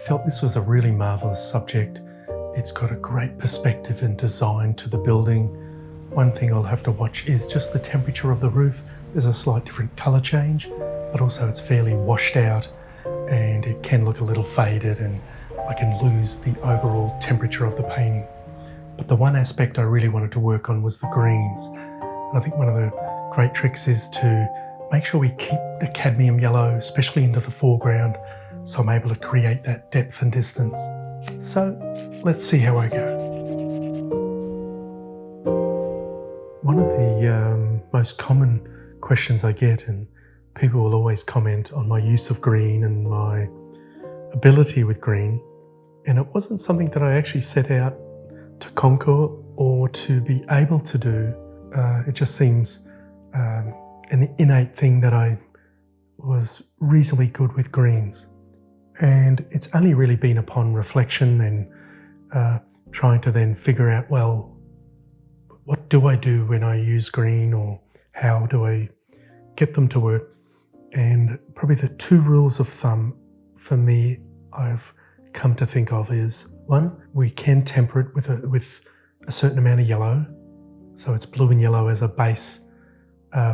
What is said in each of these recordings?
Felt this was a really marvellous subject. It's got a great perspective and design to the building. One thing I'll have to watch is just the temperature of the roof. There's a slight different colour change, but also it's fairly washed out and it can look a little faded and I can lose the overall temperature of the painting. But the one aspect I really wanted to work on was the greens. And I think one of the great tricks is to make sure we keep the cadmium yellow, especially into the foreground, so I'm able to create that depth and distance. So let's see how I go. One of the most common questions I get, and people will always comment on my use of green and my ability with green, and it wasn't something that I actually set out to conquer or to be able to do. It just seems an innate thing that I was reasonably good with greens. And it's only really been upon reflection and trying to then figure out, well, what do I do when I use green, or how do I get them to work? And probably the two rules of thumb for me I've come to think of is, one, we can temper it with a certain amount of yellow. So it's blue and yellow as a base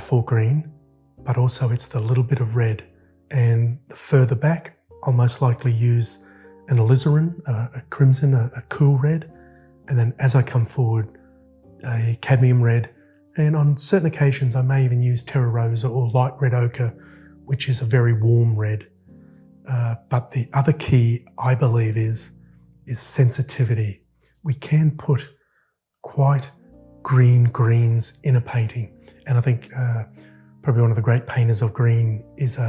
for green, but also it's the little bit of red. And the further back, I'll most likely use an alizarin, a crimson, a cool red, and then as I come forward, a cadmium red, and on certain occasions I may even use terra rosa or light red ochre, which is a very warm red. But the other key, I believe, is sensitivity. We can put quite green greens in a painting, and I think probably one of the great painters of green is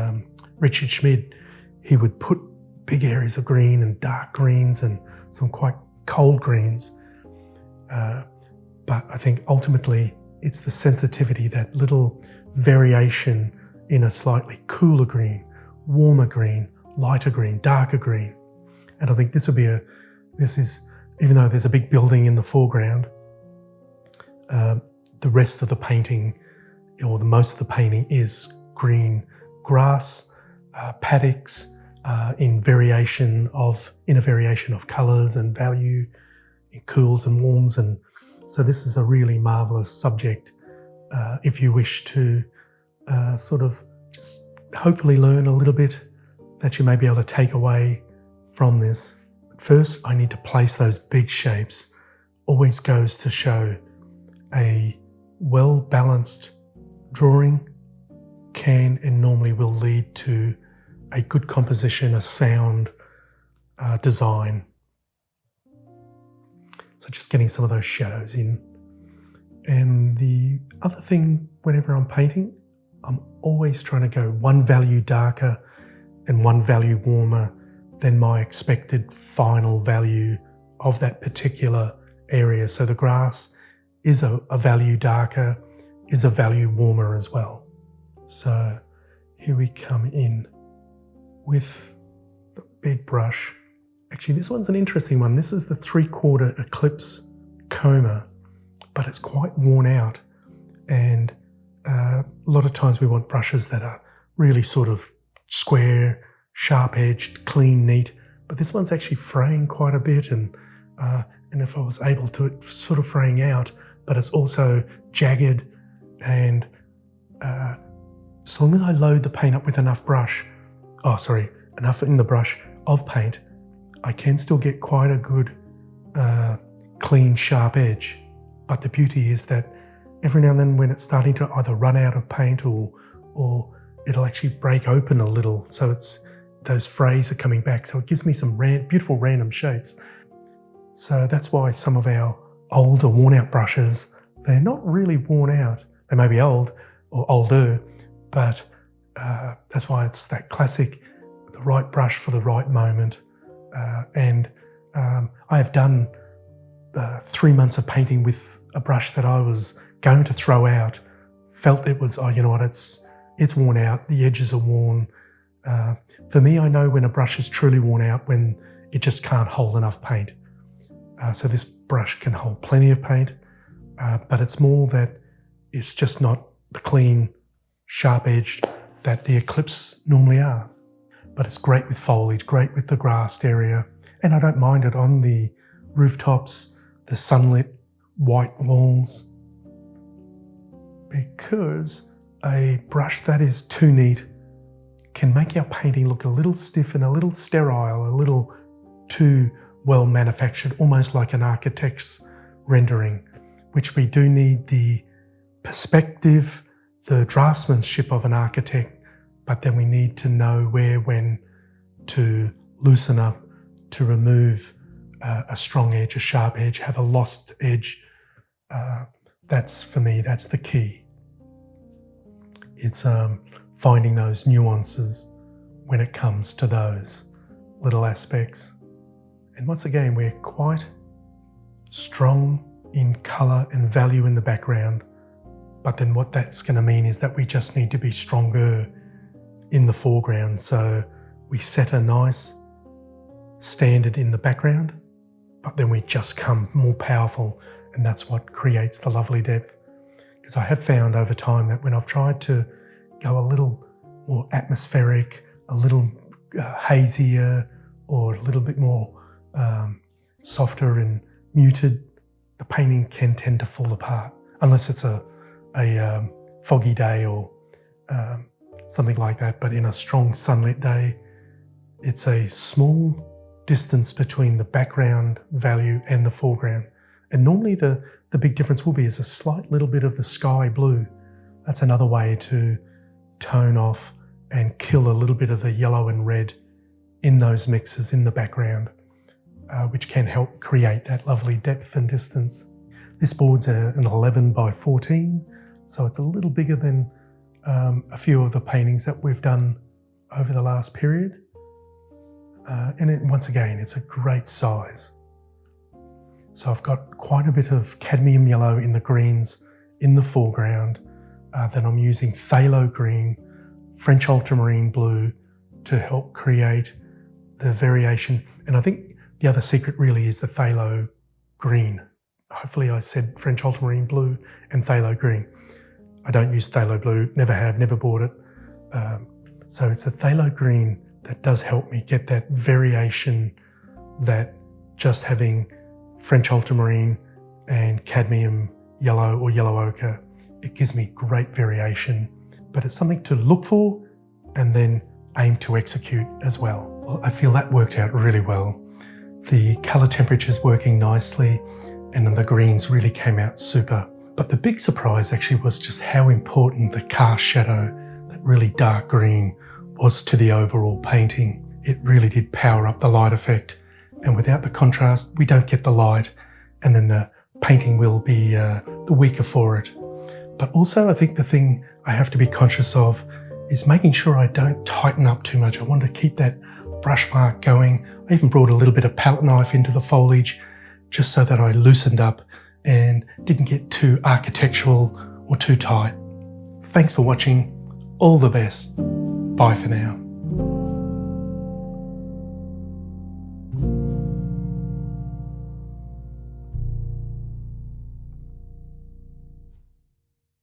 Richard Schmid. He would put big areas of green and dark greens and some quite cold greens. But I think ultimately it's the sensitivity, that little variation in a slightly cooler green, warmer green, lighter green, darker green. And I think this is, even though there's a big building in the foreground, the rest of the painting, or the most of the painting, is green grass, paddocks, in a variation of colours and value, in cools and warms. And so this is a really marvellous subject if you wish to sort of just hopefully learn a little bit that you may be able to take away from this. But first, I need to place those big shapes. Always goes to show a well-balanced drawing can and normally will lead to a good composition, a sound design. So just getting some of those shadows in. And the other thing, whenever I'm painting, I'm always trying to go one value darker and one value warmer than my expected final value of that particular area. So the grass is a value darker, is a value warmer as well. So here we come in with the big brush. Actually, this one's an interesting one. This is the 3/4 Eclipse Coma, but it's quite worn out. And a lot of times we want brushes that are really sort of square, sharp-edged, clean, neat. But this one's actually fraying quite a bit, and if I was able to, it's sort of fraying out, but it's also jagged. And as long as I load the paint up with enough in the brush of paint, I can still get quite a good, clean, sharp edge. But the beauty is that every now and then when it's starting to either run out of paint or it'll actually break open a little, so those frays are coming back. So it gives me some beautiful random shapes. So that's why some of our older, worn-out brushes, they're not really worn out. They may be old or older, but that's why it's that classic, the right brush for the right moment. I have done 3 months of painting with a brush that I was going to throw out, felt it was, you know what, it's worn out, the edges are worn. For me, I know when a brush is truly worn out when it just can't hold enough paint. So this brush can hold plenty of paint, but it's more that it's just not the clean, sharp-edged that the Eclipse normally are. but it's great with foliage, great with the grassed area. And I don't mind it on the rooftops, the sunlit white walls, because a brush that is too neat can make our painting look a little stiff and a little sterile, a little too well manufactured, almost like an architect's rendering, which we do need the perspective, the draftsmanship of an architect, but then we need to know where, when to loosen up, to remove a strong edge, a sharp edge, have a lost edge. That's, for me, that's the key. It's finding those nuances when it comes to those little aspects. And once again, we're quite strong in colour and value in the background, but then what that's going to mean is that we just need to be stronger in the foreground. So we set a nice standard in the background, but then we just come more powerful, and that's what creates the lovely depth. Because I have found over time that when I've tried to go a little more atmospheric, a little hazier, or a little bit more softer and muted, the painting can tend to fall apart, unless it's a foggy day or something like that. But in a strong sunlit day, it's a small distance between the background value and the foreground. And normally the big difference will be is a slight little bit of the sky blue. That's another way to tone off and kill a little bit of the yellow and red in those mixes in the background, which can help create that lovely depth and distance. This board's an 11 by 14, so it's a little bigger than a few of the paintings that we've done over the last period. And once again, it's a great size. So I've got quite a bit of cadmium yellow in the greens in the foreground. Then I'm using phthalo green, French ultramarine blue to help create the variation. And I think the other secret really is the phthalo green. Hopefully I said French ultramarine blue and phthalo green. I don't use phthalo blue, never have, never bought it. So it's the phthalo green that does help me get that variation that just having French ultramarine and cadmium yellow or yellow ochre, it gives me great variation. But it's something to look for and then aim to execute as well. Well, I feel that worked out really well. The colour temperature's working nicely, and then the greens really came out super. But the big surprise actually was just how important the cast shadow, that really dark green, was to the overall painting. It really did power up the light effect, and without the contrast, we don't get the light, and then the painting will be the weaker for it. But also I think the thing I have to be conscious of is making sure I don't tighten up too much. I want to keep that brush mark going. I even brought a little bit of palette knife into the foliage just so that I loosened up and didn't get too architectural or too tight. Thanks for watching. All the best. Bye for now.